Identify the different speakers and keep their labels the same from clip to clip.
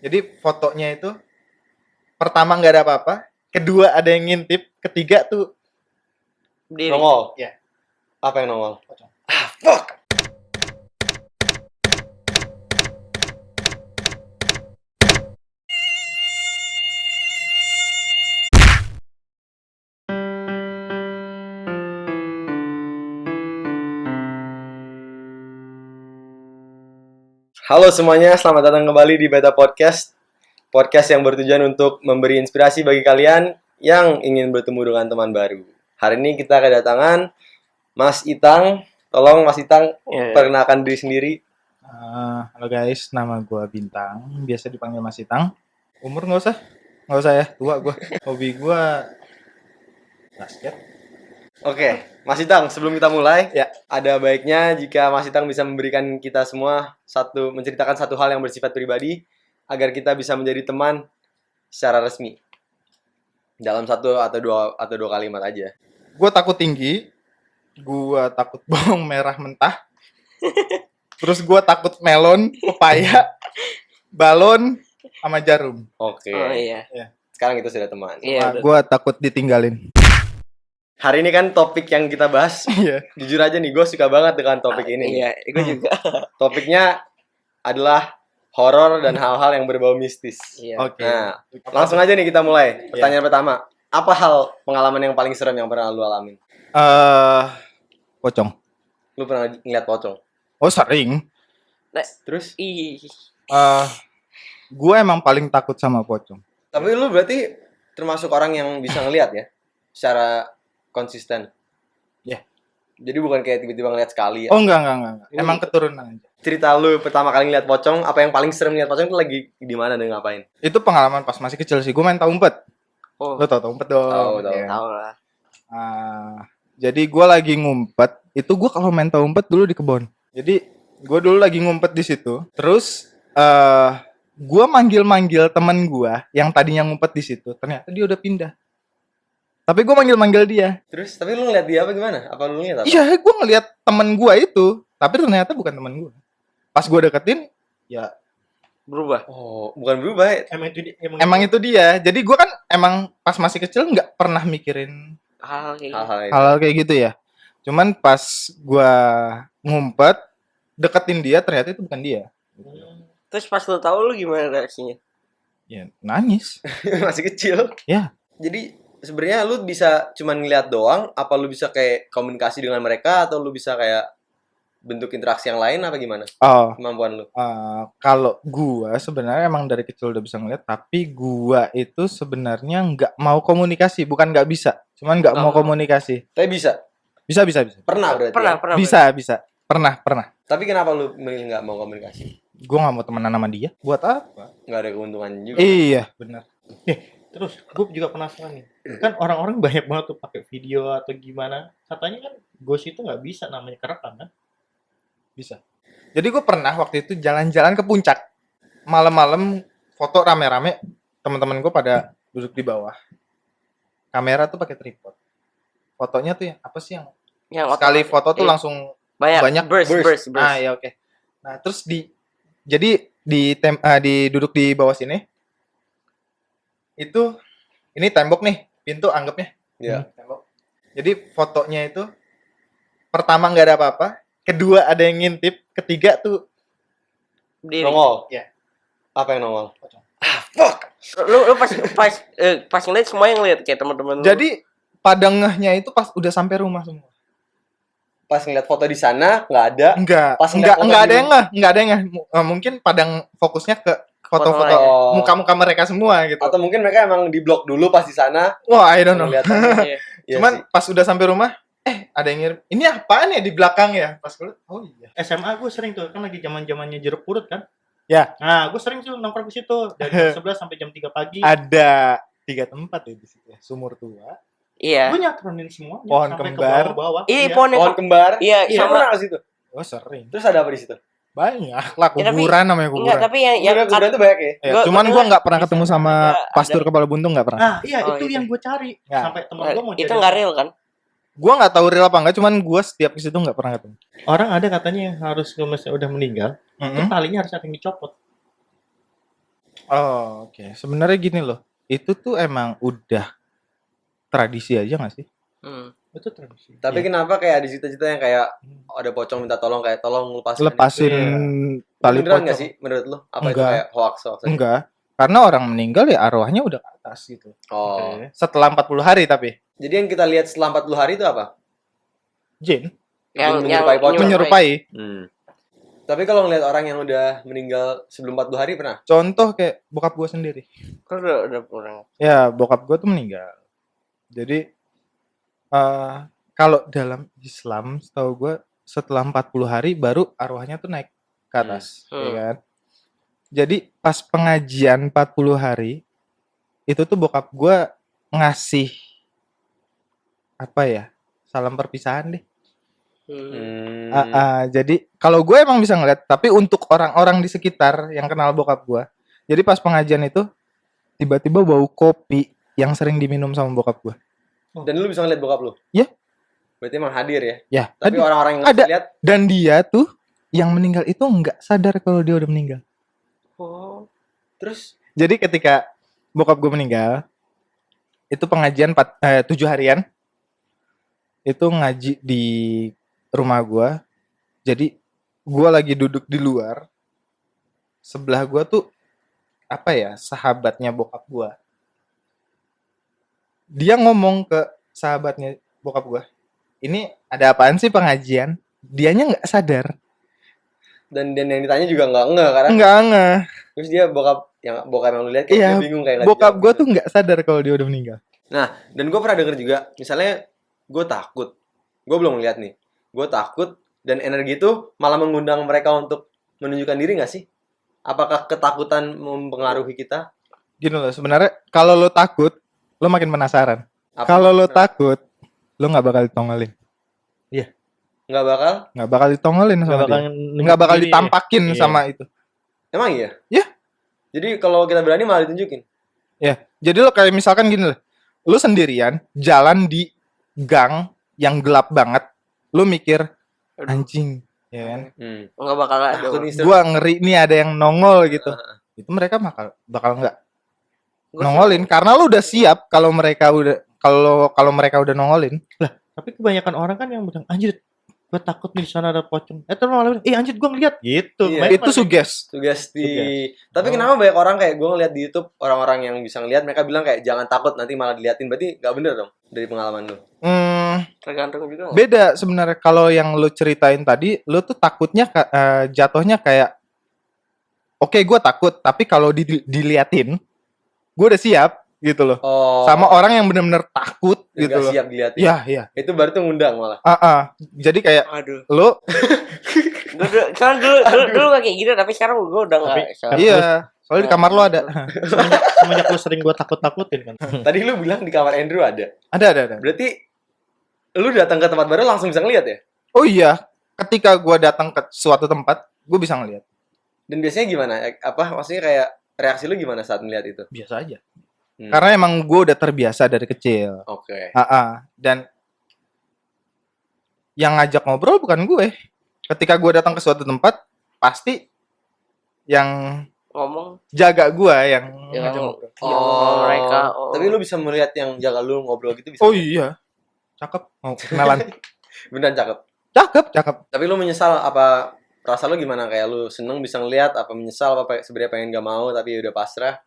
Speaker 1: Jadi fotonya itu pertama nggak ada apa-apa, kedua ada yang ngintip, ketiga tuh
Speaker 2: Berdiri.
Speaker 3: Nongol.
Speaker 1: ya.
Speaker 3: Apa yang nongol?
Speaker 1: Fuck.
Speaker 3: Halo semuanya, selamat datang kembali di Beta Podcast. Podcast yang bertujuan untuk memberi inspirasi bagi kalian yang ingin bertemu dengan teman baru. Hari ini kita kedatangan Mas Itang. Tolong Mas Itang perkenalkan diri sendiri.
Speaker 1: Halo guys, nama gua Bintang, biasa dipanggil Mas Itang. Umur nggak usah ya, tua gua. Hobi gua basket.
Speaker 3: Oke, Mas Itang, sebelum kita mulai,
Speaker 1: Ya.
Speaker 3: ada baiknya jika Mas Itang bisa memberikan kita semua menceritakan satu hal yang bersifat pribadi agar kita bisa menjadi teman secara resmi. Dalam satu atau dua kalimat aja.
Speaker 1: Gua takut tinggi, gua takut bawang merah mentah. Terus gua takut melon, pepaya, balon, sama jarum.
Speaker 3: Oke.
Speaker 2: Oh iya.
Speaker 3: Sekarang kita sudah teman.
Speaker 2: Iya.
Speaker 1: Gua takut ditinggalin.
Speaker 3: Hari ini kan topik yang kita bahas.
Speaker 1: Iya.
Speaker 3: Jujur aja nih, gue suka banget dengan topik ini.
Speaker 2: Iya, gue juga.
Speaker 3: Topiknya adalah horor dan hal-hal yang berbau mistis.
Speaker 2: Iya.
Speaker 1: Oke.
Speaker 3: Nah, langsung aja nih kita mulai. Pertanyaan pertama. Apa hal pengalaman yang paling serem yang pernah lu alamin?
Speaker 1: Pocong.
Speaker 3: Lu pernah ngeliat pocong?
Speaker 1: Oh, sering.
Speaker 3: Terus?
Speaker 1: Gue emang paling takut sama pocong.
Speaker 3: Tapi lu berarti termasuk orang yang bisa ngeliat ya? Secara konsisten?
Speaker 1: Iya.
Speaker 3: Jadi bukan kayak tiba-tiba ngeliat sekali ya?
Speaker 1: Oh, enggak. Emang keturunan aja.
Speaker 3: Cerita lu pertama kali ngeliat pocong, apa yang paling serem ngeliat pocong itu lagi di mana dan ngapain?
Speaker 1: Itu pengalaman pas masih kecil sih. Gue main tahu umpet.
Speaker 2: Oh,
Speaker 1: Lo tau umpet dong?
Speaker 3: Tahu.
Speaker 1: Iya.
Speaker 2: tahu lah.
Speaker 1: Jadi gue lagi ngumpet. Itu gue kalau main tahu umpet dulu di kebun. Jadi gue dulu lagi ngumpet di situ. Terus gue manggil teman gue yang tadinya ngumpet di situ. Ternyata dia udah pindah. Tapi gue manggil dia.
Speaker 3: Terus, tapi lu ngeliat dia apa gimana? Apa lu ngeliat apa?
Speaker 1: Iya, gue ngeliat temen gue itu. Tapi ternyata bukan temen gue. Pas gue deketin, ya
Speaker 2: Berubah.
Speaker 3: Oh, bukan berubah ya?
Speaker 1: emang itu dia. Jadi gue kan emang pas masih kecil nggak pernah mikirin
Speaker 2: Hal kayak gitu.
Speaker 3: Hal-hal itu.
Speaker 1: hal kayak gitu ya. Cuman pas gue ngumpet, deketin dia, ternyata itu bukan dia.
Speaker 2: Terus pas lu tahu lu gimana reaksinya?
Speaker 1: Ya, nangis.
Speaker 3: Masih kecil.
Speaker 1: Ya.
Speaker 3: Jadi sebenarnya lu bisa cuman ngeliat doang, apa lu bisa kayak komunikasi dengan mereka atau lu bisa kayak bentuk interaksi yang lain apa gimana?
Speaker 1: Oh,
Speaker 3: Kemampuan lu.
Speaker 1: kalau gue sebenarnya emang dari kecil udah bisa ngeliat, tapi gue itu sebenarnya nggak mau komunikasi, bukan nggak bisa, cuman nggak mau komunikasi.
Speaker 3: Tapi bisa.
Speaker 1: Bisa.
Speaker 3: Pernah berarti.
Speaker 2: Pernah.
Speaker 1: Bisa. Pernah.
Speaker 3: Tapi kenapa lu milih nggak mau komunikasi?
Speaker 1: Gue nggak mau temenan sama dia. Buat apa?
Speaker 3: Nggak ada keuntungan juga.
Speaker 1: Iya, benar.
Speaker 4: Terus gue juga penasaran nih, kan orang-orang banyak banget tuh pakai video atau gimana, katanya kan ghost itu nggak bisa namanya kerekam kan?
Speaker 1: Bisa. Jadi gue pernah waktu itu jalan-jalan ke puncak. Malam-malam foto rame-rame, teman-teman gue pada duduk di bawah. Kamera tuh pakai tripod. Fotonya tuh apa sih yang sekali foto tuh langsung banyak
Speaker 2: burst.
Speaker 1: Ah ya oke. Nah, terus jadi duduk di bawah sini. Itu ini tembok nih, pintu anggapnya.
Speaker 3: Iya.
Speaker 1: Tembok. Jadi fotonya itu pertama nggak ada apa-apa, kedua ada yang ngintip, ketiga tuh
Speaker 2: Berdiri.
Speaker 3: Nongol.
Speaker 1: Iya.
Speaker 3: Apa yang nongol?
Speaker 1: fuck.
Speaker 2: Lu pas ngeliat semua yang ngeliat kayak teman-teman lu.
Speaker 1: Jadi pada ngehnya itu pas udah sampai rumah semua.
Speaker 3: Pas ngeliat foto di sana nggak ada.
Speaker 1: Enggak ada yang ngeh. Mungkin pada fokusnya ke foto-foto muka-muka mereka semua gitu.
Speaker 3: Atau mungkin mereka emang di blok dulu pas di sana.
Speaker 1: Wah, I don't know.
Speaker 2: Iya.
Speaker 1: Cuman pas udah sampai rumah, ada yang ngirim. Ini apaan ya di belakang ya? Pas gue, oh iya.
Speaker 4: SMA gue sering tuh, kan lagi zaman-zamannya jeruk purut kan?
Speaker 1: Ya.
Speaker 4: Nah, gue sering tuh nongkrong ke situ dari jam 11 sampai jam 3 pagi.
Speaker 1: Ada 3 tempat ya di situ. Sumur tua.
Speaker 2: Iya.
Speaker 4: Gue nyatronin semuanya
Speaker 1: Pohon
Speaker 4: sampai
Speaker 1: kembar.
Speaker 4: ke bawah-bawah.
Speaker 2: Iya,
Speaker 3: Pohon kembar.
Speaker 2: Iya,
Speaker 3: Sama pernah ke situ.
Speaker 1: Oh, sering.
Speaker 3: Terus ada apa di situ?
Speaker 1: Banyak lah, kuburan namanya kuburan.
Speaker 2: Enggak, tapi yang
Speaker 3: Kuburan itu banyak ya.
Speaker 1: Ya, cuman gue nggak pernah ketemu sama pastur
Speaker 2: ada.
Speaker 1: kepala buntung, nggak pernah.
Speaker 4: Nah, iya
Speaker 2: Oh,
Speaker 4: itu
Speaker 2: itu.
Speaker 4: yang gue cari.
Speaker 1: Ya.
Speaker 4: Sampai temen gue mau
Speaker 2: itu
Speaker 4: jadi
Speaker 2: nggak real kan?
Speaker 1: Gue nggak tahu real apa enggak, cuman gue setiap ke situ nggak pernah ketemu.
Speaker 4: orang ada katanya yang harus udah meninggal, itu talinya harus ada yang dicopot.
Speaker 1: Oh, oke. Sebenarnya gini loh. Itu tuh emang udah tradisi aja gak sih?
Speaker 4: Itu tradisi.
Speaker 3: Tapi
Speaker 1: Iya.
Speaker 3: kenapa kayak ada cerita-cerita yang kayak ada pocong minta tolong kayak tolong lepaskan
Speaker 1: Lepasin
Speaker 4: Iya.
Speaker 1: tali
Speaker 3: beneran nggak
Speaker 1: pocong.
Speaker 3: sih menurut lu? Apa itu
Speaker 1: Enggak.
Speaker 3: kayak hoax aja?
Speaker 1: Enggak. Karena orang meninggal ya arwahnya udah ke atas gitu.
Speaker 3: Oh.
Speaker 4: Oke.
Speaker 1: Setelah 40 hari tapi.
Speaker 3: Jadi yang kita lihat setelah 40 hari itu apa?
Speaker 1: Jin
Speaker 2: Yang
Speaker 3: menyerupai pocong.
Speaker 1: menyerupai.
Speaker 3: Tapi kalau ngeliat orang yang udah meninggal sebelum 40 hari pernah?
Speaker 1: Contoh kayak bokap gue sendiri.
Speaker 2: Kan udah orang.
Speaker 1: Ya, bokap gue tuh meninggal. Jadi kalau dalam Islam setahu gue setelah 40 hari baru arwahnya tuh naik ke atas, ya kan? Jadi pas pengajian 40 hari itu tuh bokap gue ngasih apa ya? Salam perpisahan deh. Jadi kalau gue emang bisa ngeliat, tapi untuk orang-orang di sekitar yang kenal bokap gue, jadi pas pengajian itu tiba-tiba bau kopi yang sering diminum sama bokap gue.
Speaker 3: Dan lu bisa ngeliat bokap lu?
Speaker 1: Iya.
Speaker 3: Berarti emang hadir ya?
Speaker 1: Ya,
Speaker 3: Tapi
Speaker 1: ada.
Speaker 3: orang-orang yang
Speaker 1: Ada.
Speaker 3: nggak lihat,
Speaker 1: Dan dia tuh yang meninggal itu nggak sadar kalau dia udah meninggal.
Speaker 2: Oh.
Speaker 3: terus
Speaker 1: Jadi ketika bokap gue meninggal, itu pengajian 7 harian, itu ngaji di rumah gue. Jadi gue lagi duduk di luar, sebelah gue tuh apa ya, sahabatnya bokap gue. Dia ngomong ke sahabatnya bokap gue, ini ada apaan sih pengajian? Dianya nggak sadar,
Speaker 3: dan yang ditanya juga nggak karena
Speaker 1: nggak.
Speaker 3: terus dia bokap yang lu lihat kayak
Speaker 1: Iya,
Speaker 3: dia bingung kayak nggak
Speaker 1: bokap
Speaker 3: dijawab
Speaker 1: gue
Speaker 3: gitu.
Speaker 1: tuh nggak sadar kalau dia udah meninggal.
Speaker 3: Dan gue pernah denger juga, misalnya gue takut, gue belum ngeliat nih, gue takut dan energi itu malah mengundang mereka untuk menunjukkan diri nggak sih? Apakah ketakutan mempengaruhi kita?
Speaker 1: Gini loh, sebenarnya kalau lo takut, lo makin penasaran.
Speaker 3: Apa-
Speaker 1: Kalau lo takut, lo nggak bakal ditongolin.
Speaker 3: nggak bakal?
Speaker 1: Nggak bakal ditongolin
Speaker 4: Nggak
Speaker 1: sama
Speaker 4: bakal
Speaker 1: dia.
Speaker 4: nunjuk
Speaker 1: Nggak bakal
Speaker 4: diri.
Speaker 1: ditampakin
Speaker 4: Iya.
Speaker 1: sama itu.
Speaker 3: Emang iya?
Speaker 1: Iya.
Speaker 3: Jadi kalau kita berani malah ditunjukin.
Speaker 1: Ya, jadi lo kayak misalkan gini loh, lo sendirian jalan di gang yang gelap banget, lo mikir anjing, ya kan?
Speaker 2: Enggak bakal ada.
Speaker 3: Takut nih,
Speaker 1: Gua ngeri nih ada yang nongol gitu. Itu mereka bakal nggak nongolin karena lo udah siap kalau mereka udah nongolin.
Speaker 4: Tapi kebanyakan orang kan yang bilang anjir gue takut nih di sana ada pocong. Terus malah bilang, anjir gue ngeliat gitu.
Speaker 3: Iya.
Speaker 4: Memang
Speaker 1: Itu sugesti.
Speaker 3: Sugesti. Tapi
Speaker 4: Oh.
Speaker 3: kenapa banyak orang kayak gue ngeliat di YouTube orang-orang yang bisa ngeliat mereka bilang kayak jangan takut nanti malah diliatin, berarti nggak bener dong dari pengalaman lu?
Speaker 2: Tergantung juga. nggak?
Speaker 1: Beda sebenarnya. Kalau yang lo ceritain tadi, lo tuh takutnya jatuhnya kayak oke, gue takut, tapi kalau diliatin, gue udah siap gitu loh.
Speaker 3: Oh.
Speaker 1: Sama orang yang benar-benar takut
Speaker 3: yang
Speaker 1: gitu
Speaker 3: nggak
Speaker 1: loh.
Speaker 3: siap diliatin.
Speaker 1: Iya.
Speaker 3: Itu berarti ngundang malah.
Speaker 1: Jadi kayak
Speaker 2: Aduh.
Speaker 1: lo
Speaker 2: Kan dulu gak kayak gitu, tapi sekarang gue udah
Speaker 4: Tapi-
Speaker 2: enggak.
Speaker 1: iya, soalnya di kamar lo ada.
Speaker 4: semenjak lu sering gue takut-takutin kan.
Speaker 3: Tadi lu bilang di kamar Andrew ada.
Speaker 1: Ada.
Speaker 3: Berarti lu datang ke tempat baru langsung bisa ngeliat ya?
Speaker 1: Oh iya, ketika gue datang ke suatu tempat, gue bisa ngeliat.
Speaker 3: Dan biasanya gimana? Apa maksudnya kayak reaksi lu gimana saat melihat itu?
Speaker 1: Biasa aja. Karena emang gue udah terbiasa dari kecil.
Speaker 3: Oke.
Speaker 1: Dan yang ngajak ngobrol bukan gue. Ketika gue datang ke suatu tempat, pasti yang
Speaker 2: Ngomong
Speaker 1: jaga gue yang
Speaker 2: ya,
Speaker 1: ngajak ngobrol.
Speaker 2: mereka.
Speaker 3: Tapi lu bisa melihat yang jaga lu ngobrol gitu bisa?
Speaker 1: Oh iya, cakep. Mau kenalan?
Speaker 3: Beneran cakep.
Speaker 1: Cakep.
Speaker 3: Tapi lu menyesal apa? Rasa lu gimana? Kayak lu seneng bisa ngeliat apa menyesal apa sebenarnya pengen gak mau tapi udah pasrah?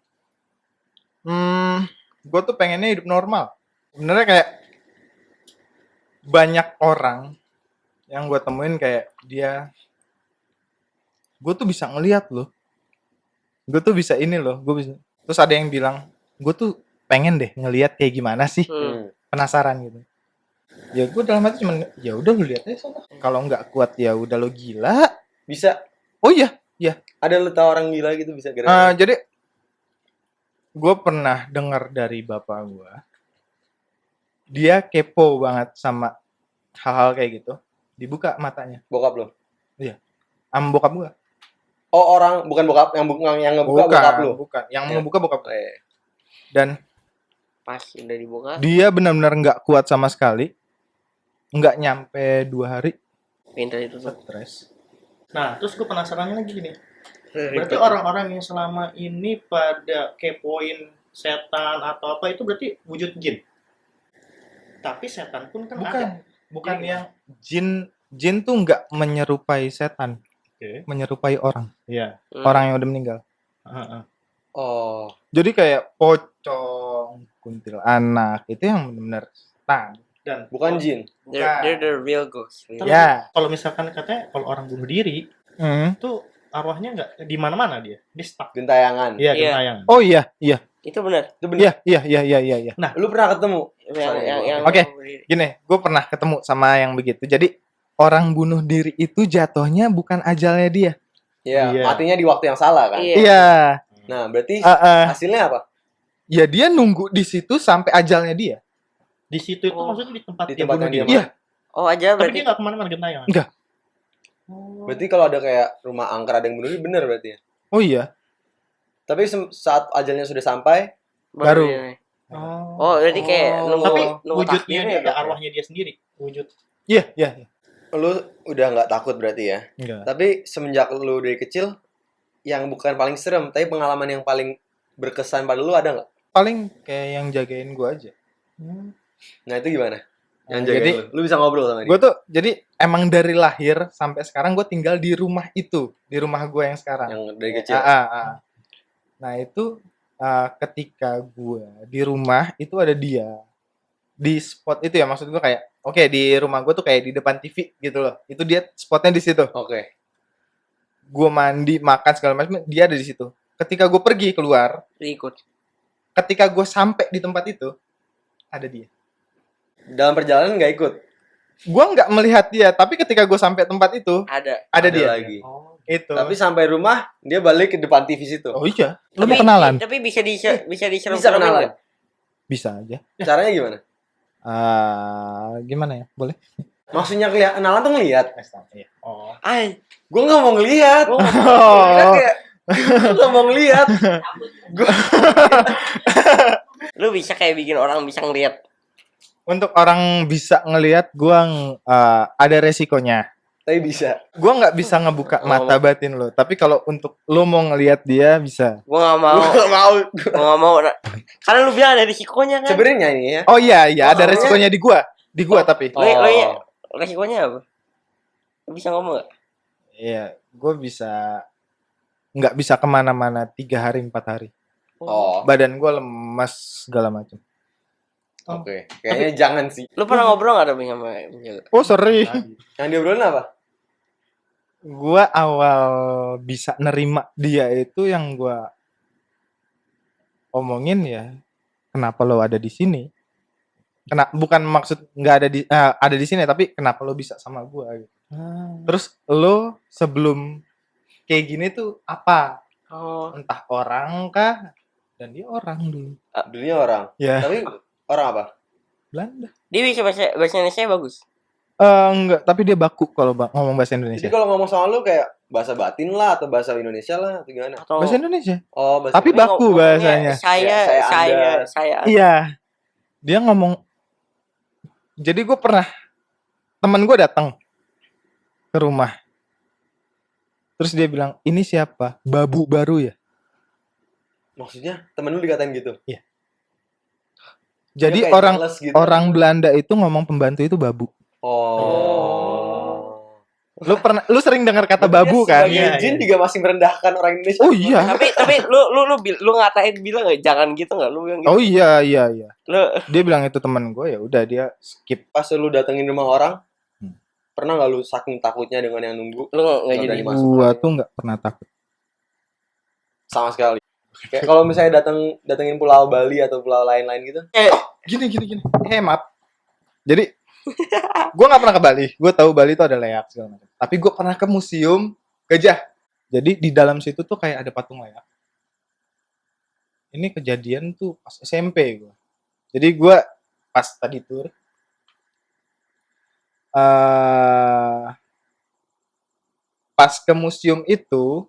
Speaker 1: Gue tuh pengennya hidup normal. Sebenarnya kayak banyak orang yang gue temuin kayak dia, gue tuh bisa ngeliat loh, gue tuh bisa ini loh, gue bisa. Terus ada yang bilang, gue tuh pengen deh ngeliat kayak gimana sih, penasaran gitu. Ya gue dalam hati cuman, ya udah lu lihat aja sana. Kalau nggak kuat ya udah lo gila.
Speaker 3: Bisa.
Speaker 1: Oh iya.
Speaker 3: Ada lu tahu orang gila gitu bisa gara-gara.
Speaker 1: Jadi gue pernah dengar dari bapak gue, dia kepo banget sama hal-hal kayak gitu. Dibuka matanya.
Speaker 3: Bokap lu.
Speaker 1: Sama bokap gue.
Speaker 3: Oh, orang bukan bokap yang ngebuka bokap lu.
Speaker 1: Bukan. Yang
Speaker 3: Ya.
Speaker 1: ngebuka bokap gue.
Speaker 3: Eh,
Speaker 1: Dan
Speaker 2: Pas udah dibuka,
Speaker 1: dia benar-benar nggak kuat sama sekali. Nggak nyampe 2 hari.
Speaker 2: pintu itu tuh.
Speaker 1: Stres.
Speaker 4: Nah terus gue penasaran lagi nih. Berarti orang-orang yang selama ini pada kepoin setan atau apa itu berarti wujud jin. Tapi setan pun kan
Speaker 1: Bukan,
Speaker 4: ada.
Speaker 1: bukan
Speaker 4: Jadi
Speaker 1: yang jin tuh nggak menyerupai setan,
Speaker 4: Oke.
Speaker 1: menyerupai orang,
Speaker 4: Iya.
Speaker 1: orang yang udah meninggal.
Speaker 4: Heeh.
Speaker 3: Oh,
Speaker 1: Jadi kayak pocong, kuntilanak itu yang benar-benar setan.
Speaker 4: Dan
Speaker 3: bukan jin.
Speaker 2: They're the real ghost.
Speaker 4: Tapi
Speaker 1: Ya.
Speaker 4: kalau misalkan katanya kalau orang bunuh diri itu arwahnya nggak di mana-mana dia stuck.
Speaker 3: Gentayangan.
Speaker 4: Iya,
Speaker 2: Iya.
Speaker 4: gentayangan.
Speaker 1: Oh iya, iya,
Speaker 2: Itu benar.
Speaker 3: Itu bener.
Speaker 1: iya.
Speaker 3: Lu pernah ketemu?
Speaker 2: Yang
Speaker 1: Oke. Gini, gue pernah ketemu sama yang begitu. Jadi orang bunuh diri itu jatuhnya bukan ajalnya dia.
Speaker 3: Iya,
Speaker 4: Iya.
Speaker 3: matinya di waktu yang salah kan.
Speaker 2: Iya.
Speaker 1: Iya.
Speaker 3: Nah, berarti
Speaker 1: Heeh.
Speaker 3: hasilnya apa?
Speaker 1: Ya dia nunggu di situ sampai ajalnya dia.
Speaker 4: Di situ itu
Speaker 2: Oh.
Speaker 4: maksudnya di tempat
Speaker 3: Di
Speaker 4: dia
Speaker 3: tempat
Speaker 4: bunuh
Speaker 3: yang dia
Speaker 4: diri.
Speaker 1: Iya.
Speaker 2: Oh aja
Speaker 4: Tapi
Speaker 2: berarti.
Speaker 4: dia nggak kemana-mana gentayangan.
Speaker 1: Enggak.
Speaker 4: Oh.
Speaker 3: Berarti kalau ada kayak rumah angker ada yang bunuh diri bener berarti ya.
Speaker 1: Oh iya.
Speaker 3: Tapi saat ajalnya sudah sampai,
Speaker 1: Baru.
Speaker 2: ini.
Speaker 4: Oh.
Speaker 2: Oh berarti kayak
Speaker 3: Oh.
Speaker 2: nunggu
Speaker 4: Tapi
Speaker 2: nunggu
Speaker 4: wujudnya
Speaker 2: takdirnya
Speaker 4: dia
Speaker 2: dong.
Speaker 4: arwahnya dia sendiri. Wujud.
Speaker 1: Iya.
Speaker 3: lu udah nggak takut berarti ya.
Speaker 1: Enggak.
Speaker 3: Tapi semenjak lu dari kecil, yang bukan paling serem, tapi pengalaman yang paling berkesan pada lu ada nggak?
Speaker 1: Paling kayak yang jagain gue aja.
Speaker 3: Nah itu gimana? Yang
Speaker 1: Nah,
Speaker 3: jaga
Speaker 1: jadi
Speaker 3: lu bisa ngobrol sama dia?
Speaker 1: gue tuh jadi emang dari lahir sampai sekarang gue tinggal di rumah itu, di rumah gue yang sekarang.
Speaker 3: Yang dari kecil.
Speaker 1: Nah itu ketika gue di rumah itu ada dia di spot itu ya, maksud gue kayak oke, di rumah gue tuh kayak di depan TV gitu loh. Itu dia spotnya di situ.
Speaker 3: Oke.
Speaker 1: Gue mandi, makan segala macam, dia ada di situ. Ketika gue pergi keluar,
Speaker 2: Ikut.
Speaker 1: ketika gue sampai di tempat itu ada dia.
Speaker 3: Dalam perjalanan nggak ikut?
Speaker 1: Gue nggak melihat dia, tapi ketika gue sampai tempat itu ada dia.
Speaker 3: lagi.
Speaker 4: Oh.
Speaker 1: Itu.
Speaker 3: Tapi sampai rumah dia balik ke depan TV situ.
Speaker 1: Oh iya, lu mau kenalan?
Speaker 2: Tapi bisa
Speaker 3: Bisa
Speaker 2: diserem-seremin
Speaker 3: kenalan.
Speaker 2: nggak?
Speaker 1: Bisa aja.
Speaker 3: Caranya gimana?
Speaker 1: Gimana ya? Boleh?
Speaker 3: Maksudnya kenalan tuh ngeliat.
Speaker 1: Iya.
Speaker 4: Oh.
Speaker 2: Ay,
Speaker 3: Gue nggak mau ngeliat.
Speaker 2: oh,
Speaker 3: Gua kira kayak gue nggak mau ngeliat.
Speaker 2: lu bisa kayak bikin orang bisa ngeliat.
Speaker 1: Untuk orang bisa ngelihat, gua ada resikonya.
Speaker 3: Tapi bisa.
Speaker 1: Gua nggak bisa ngebuka
Speaker 2: Oh.
Speaker 1: mata batin lo. Tapi kalau untuk lo mau ngelihat dia bisa.
Speaker 2: Gua nggak mau.
Speaker 3: Gue nggak mau.
Speaker 2: Gua nggak mau. Karena lu bilang ada risikonya kan.
Speaker 3: Sebenarnya ini ya.
Speaker 1: Oh iya, ada
Speaker 3: Soalnya-
Speaker 1: resikonya di gua. Di gua tapi.
Speaker 2: Lo ya, resikonya apa? Lu bisa ngomong nggak?
Speaker 1: Iya, gua nggak bisa kemana-mana 3 hari 4 hari.
Speaker 3: Oh.
Speaker 1: Badan gua lemas segala macam.
Speaker 3: Oke. Kayaknya jangan sih.
Speaker 2: Lu pernah ngobrol nggak tapi sama penjaga?
Speaker 1: Oh sorry.
Speaker 3: Yang diobrolin apa?
Speaker 1: Gua awal bisa nerima dia itu yang gua omongin ya, kenapa lo ada di sini? Bukan maksud nggak ada di sini, tapi kenapa lo bisa sama gua gitu. Terus lo sebelum kayak gini tuh apa?
Speaker 2: Oh.
Speaker 1: Entah orang kah? Dan dia orang dulu.
Speaker 3: Dulunya orang.
Speaker 1: Ya,
Speaker 3: Tapi orang apa?
Speaker 1: Belanda.
Speaker 2: Dia bisa bahasa Indonesia bagus.
Speaker 1: Enggak, tapi dia baku kalau ngomong bahasa
Speaker 3: Jadi
Speaker 1: Indonesia.
Speaker 3: kalau ngomong sama lu kayak bahasa batin lah atau bahasa Indonesia lah atau gimana?
Speaker 2: Atau
Speaker 1: Bahasa Indonesia.
Speaker 3: Oh, bahasa
Speaker 1: Tapi baku
Speaker 2: ngomongnya
Speaker 1: bahasanya.
Speaker 3: Ya,
Speaker 2: Saya.
Speaker 1: Iya. Dia ngomong. Jadi gue pernah teman gue datang ke rumah. Terus dia bilang, "Ini siapa? Babu baru ya?"
Speaker 3: Maksudnya temen lu dikatain gitu?
Speaker 1: Jadi
Speaker 3: Dia kayak
Speaker 1: orang
Speaker 3: jealous gitu.
Speaker 1: orang Belanda itu ngomong pembantu itu babu.
Speaker 3: Oh.
Speaker 1: Lu sering dengar kata babu
Speaker 3: Dia
Speaker 1: kan?
Speaker 3: sebagai
Speaker 4: Iya,
Speaker 3: jin
Speaker 4: iya.
Speaker 3: juga masih merendahkan orang Indonesia.
Speaker 1: Oh iya.
Speaker 2: Tapi lu ngatain bilang nggak jangan gitu nggak lu bilang gitu.
Speaker 1: Oh iya.
Speaker 2: Lu
Speaker 1: Dia bilang itu teman gue, ya udah dia skip.
Speaker 3: Pas lu datengin rumah orang,
Speaker 1: Hmm.
Speaker 3: pernah nggak lu saking takutnya dengan yang nunggu?
Speaker 2: lu nggak
Speaker 3: Nggak
Speaker 2: jadi.
Speaker 3: berani masuk.
Speaker 1: Gua tuh nggak pernah takut.
Speaker 3: Sama sekali. Kayak kalau misalnya datengin pulau Bali atau pulau lain-lain gitu.
Speaker 1: Gini. Maaf. Jadi gue nggak pernah ke Bali. Gue tahu Bali itu ada leak segala macam. Tapi gue pernah ke museum gajah. Jadi di dalam situ tuh kayak ada patung leak. Ini kejadian tuh pas SMP gue. Jadi gue pas tadi tur, pas ke museum itu,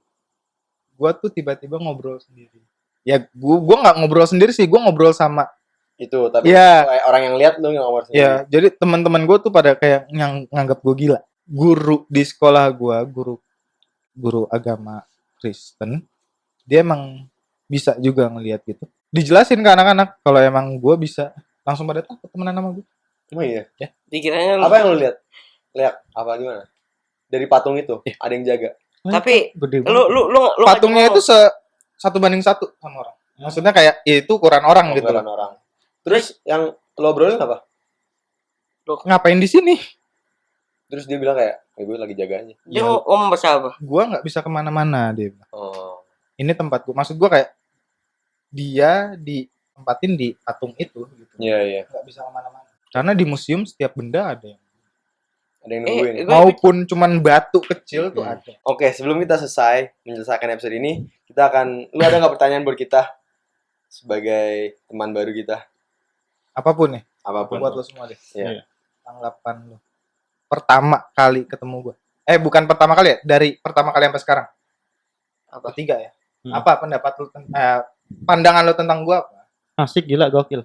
Speaker 1: gue tuh tiba-tiba ngobrol sendiri. Ya gue nggak ngobrol sendiri sih, gue ngobrol sama.
Speaker 3: Itu, tapi
Speaker 1: Iya.
Speaker 3: kayak orang yang lihat lu ngomong sendiri.
Speaker 1: Ya, jadi teman-teman gue tuh pada kayak nganggap gue gila. Guru di sekolah gue, guru agama, Kristen, dia emang bisa juga ngelihat gitu. Dijelasin ke anak-anak kalau emang gue bisa, langsung pada takut temenan sama gue.
Speaker 3: Oh iya.
Speaker 2: Dikiranya
Speaker 3: Apa yang lu lihat? Lihat apa gimana? Dari patung itu ada yang jaga.
Speaker 2: Tapi
Speaker 1: Gede banget.
Speaker 2: lu
Speaker 1: Patungnya itu 1:1 sama orang. Maksudnya kayak itu ukuran orang gitu.
Speaker 3: Ukuran orang. Terus yang lo obrolin apa?
Speaker 1: Ngapain di sini?
Speaker 3: Terus dia bilang kayak, gue lagi jaga aja.
Speaker 2: dia ngomong bahasa apa?
Speaker 1: Gua nggak bisa kemana-mana dia. Bilang.
Speaker 3: Oh.
Speaker 1: Ini tempat gua. Maksud gua kayak dia ditempatin di patung itu gitu.
Speaker 3: Iya, iya.
Speaker 1: Nggak bisa kemana-mana. Karena di museum setiap benda ada yang.
Speaker 3: Ada yang nungguin.
Speaker 1: Maupun cuman batu kecil tuh ada.
Speaker 3: Oke, sebelum kita selesai menyelesaikan episode ini, kita akan, lu ada nggak pertanyaan buat kita sebagai teman baru kita?
Speaker 1: Apapun nih.
Speaker 3: Apapun.
Speaker 1: Buat lo semua deh.
Speaker 3: Iya.
Speaker 1: Tanggapan lo. Pertama kali ketemu gua. Bukan pertama kali ya, dari pertama kali sampai sekarang. Apa? 3 ya? Apa pendapat lu pandangan lo tentang gua apa?
Speaker 4: Asik, gila, gokil.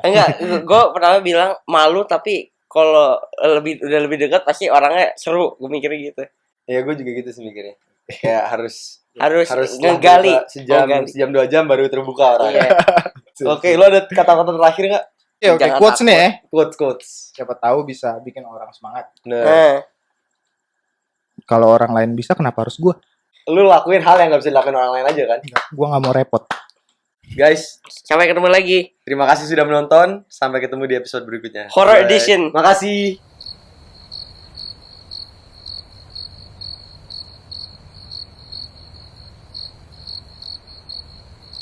Speaker 2: Enggak, gue pertama bilang malu tapi kalau udah lebih dekat pasti orangnya seru, gue mikirnya gitu.
Speaker 3: Ya, gue juga gitu sih mikirnya. Kayak harus
Speaker 2: Harus
Speaker 3: setelah
Speaker 2: ngegali.
Speaker 3: berapa sejam 2 jam baru terbuka orang.
Speaker 2: Iya.
Speaker 3: Oke, lu ada kata-kata terakhir nggak?
Speaker 1: Ya oke,
Speaker 2: Jangan
Speaker 1: quotes nih ya.
Speaker 3: Quotes.
Speaker 1: Siapa tahu bisa bikin orang semangat.
Speaker 3: Nah,
Speaker 1: Kalau orang lain bisa, kenapa harus gua?
Speaker 3: lu lakuin hal yang nggak bisa dilakuin orang lain aja kan?
Speaker 1: Gua nggak mau repot.
Speaker 3: Guys,
Speaker 2: Sampai ketemu lagi.
Speaker 3: terima kasih sudah menonton. Sampai ketemu di episode berikutnya.
Speaker 2: Horror
Speaker 3: Bye.
Speaker 2: edition.
Speaker 3: Makasih.